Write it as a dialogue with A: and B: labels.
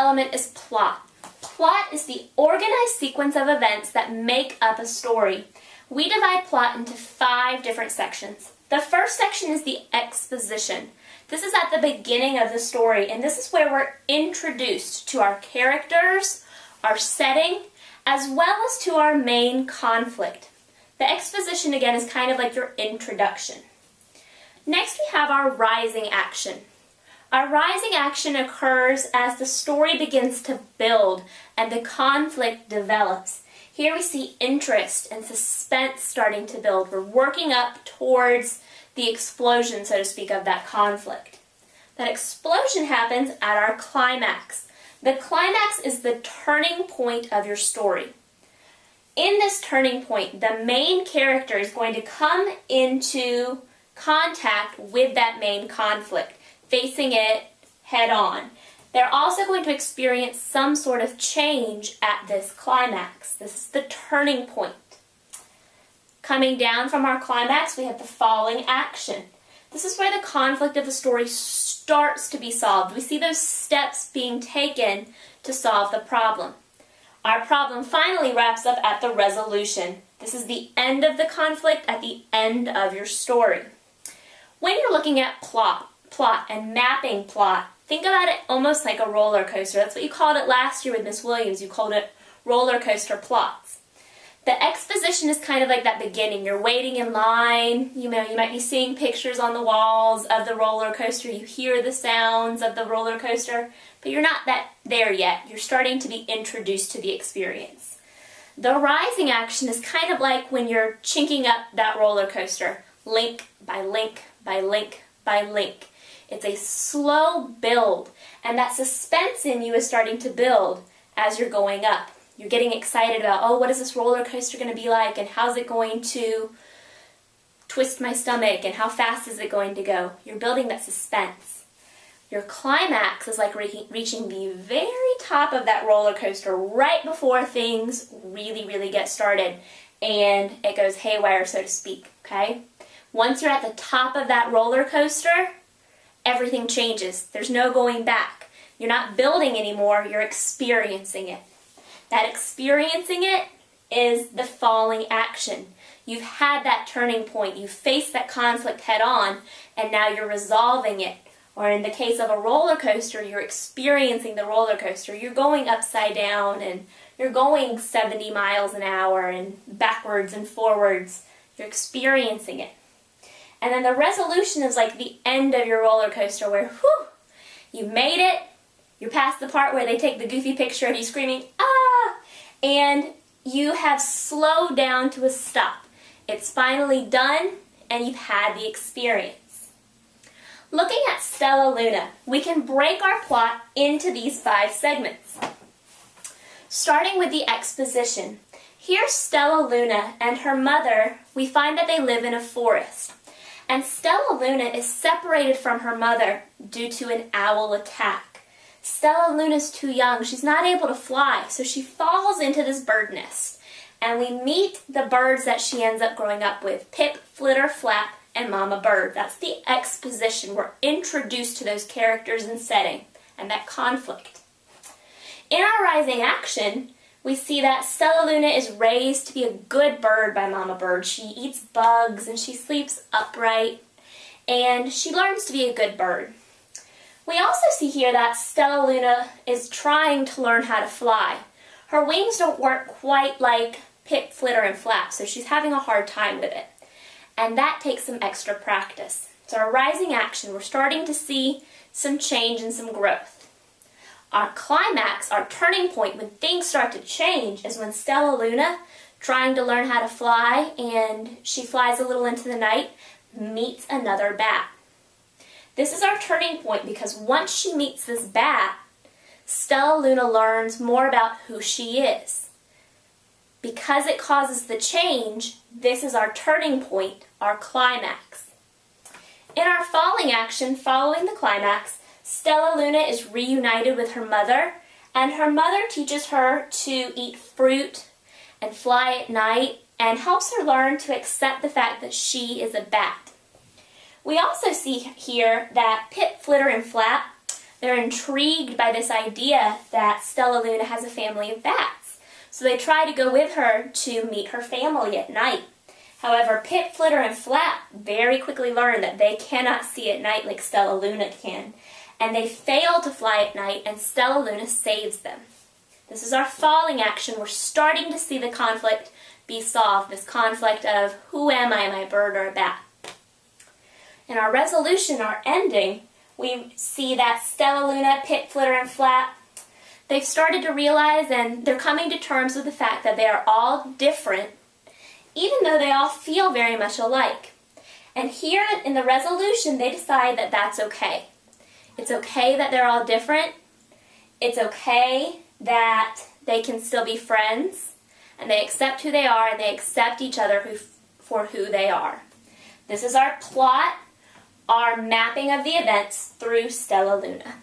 A: element is plot. Plot is the organized sequence of events that make up a story. We divide plot into 5 different sections. The first section is the exposition. This is at the beginning of the story, and this is where we're introduced to our characters, our setting, as well as to our main conflict. The exposition, again, is kind of like your introduction. Next, we have our rising action. Our rising action occurs as the story begins to build and the conflict develops. Here we see interest and suspense starting to build. We're working up towards the explosion, so to speak, of that conflict. That explosion happens at our climax. The climax is the turning point of your story. In this turning point, the main character is going to come into contact with that main conflict, facing it head on. They're also going to experience some sort of change at this climax. This is the turning point. Coming down from our climax, we have the falling action. This is where the conflict of the story starts to be solved. We see those steps being taken to solve the problem. Our problem finally wraps up at the resolution. This is the end of the conflict at the end of your story. When you're looking at plot and mapping plot, think about it almost like a roller coaster. That's what you called it last year with Miss Williams. You called it roller coaster plots. The exposition is kind of like that beginning. You're waiting in line. You might be seeing pictures on the walls of the roller coaster. You hear the sounds of the roller coaster, but you're not there yet. You're starting to be introduced to the experience. The rising action is kind of like when you're chinking up that roller coaster, link by link by link by link. It's a slow build, and that suspense in you is starting to build as you're going up. You're getting excited about, oh, what is this roller coaster going to be like, and how's it going to twist my stomach, and how fast is it going to go? You're building that suspense. Your climax is like reaching the very top of that roller coaster right before things really, really get started, and it goes haywire, so to speak, okay? Once you're at the top of that roller coaster, everything changes. There's no going back. You're not building anymore, you're experiencing it. That experiencing it is the falling action. You've had that turning point. You've faced that conflict head on, and now you're resolving it. Or in the case of a roller coaster, you're experiencing the roller coaster. You're going upside down, and you're going 70 miles an hour, and backwards and forwards. You're experiencing it. And then the resolution is like the end of your roller coaster where, whew, you made it. You're past the part where they take the goofy picture of you screaming, ah! And you have slowed down to a stop. It's finally done, and you've had the experience. Looking at Stella Luna, we can break our plot into these 5 segments. Starting with the exposition. Here's Stella Luna and her mother. We find that they live in a forest. And Stella Luna is separated from her mother due to an owl attack. Stella Luna's too young. She's not able to fly, so she falls into this bird nest. And we meet the birds that she ends up growing up with, Pip, Flitter, Flap, and Mama Bird. That's the exposition. We're introduced to those characters and setting and that conflict. In our rising action, we see that Stella Luna is raised to be a good bird by Mama Bird. She eats bugs and she sleeps upright, and she learns to be a good bird. We also see here that Stella Luna is trying to learn how to fly. Her wings don't work quite like Pip, Flitter, and Flap, so she's having a hard time with it. And that takes some extra practice. So our rising action, we're starting to see some change and some growth. Our climax, our turning point, when things start to change, is when Stella Luna, trying to learn how to fly, and she flies a little into the night, meets another bat. This is our turning point because once she meets this bat, Stella Luna learns more about who she is. Because it causes the change, this is our turning point, our climax. In our falling action, following the climax, Stella Luna is reunited with her mother, and her mother teaches her to eat fruit and fly at night, and helps her learn to accept the fact that she is a bat. We also see here that Pip, Flitter, and Flap, They're intrigued by this idea that Stella Luna has a family of bats. So they try to go with her to meet her family at night. However, Pip, Flitter, and Flap very quickly learn that they cannot see at night like Stella Luna can. And they fail to fly at night, and Stella Luna saves them. This is our falling action. We're starting to see the conflict be solved, this conflict of who am I bird or a bat? In our resolution, our ending, we see that Stella Luna, Pip, Flitter, and Flap, they've started to realize and they're coming to terms with the fact that they are all different, even though they all feel very much alike. And here in the resolution, they decide that that's okay. It's okay that they're all different. It's okay that they can still be friends, and they accept who they are, and they accept each other for who they are. This is our plot, our mapping of the events through Stella Luna.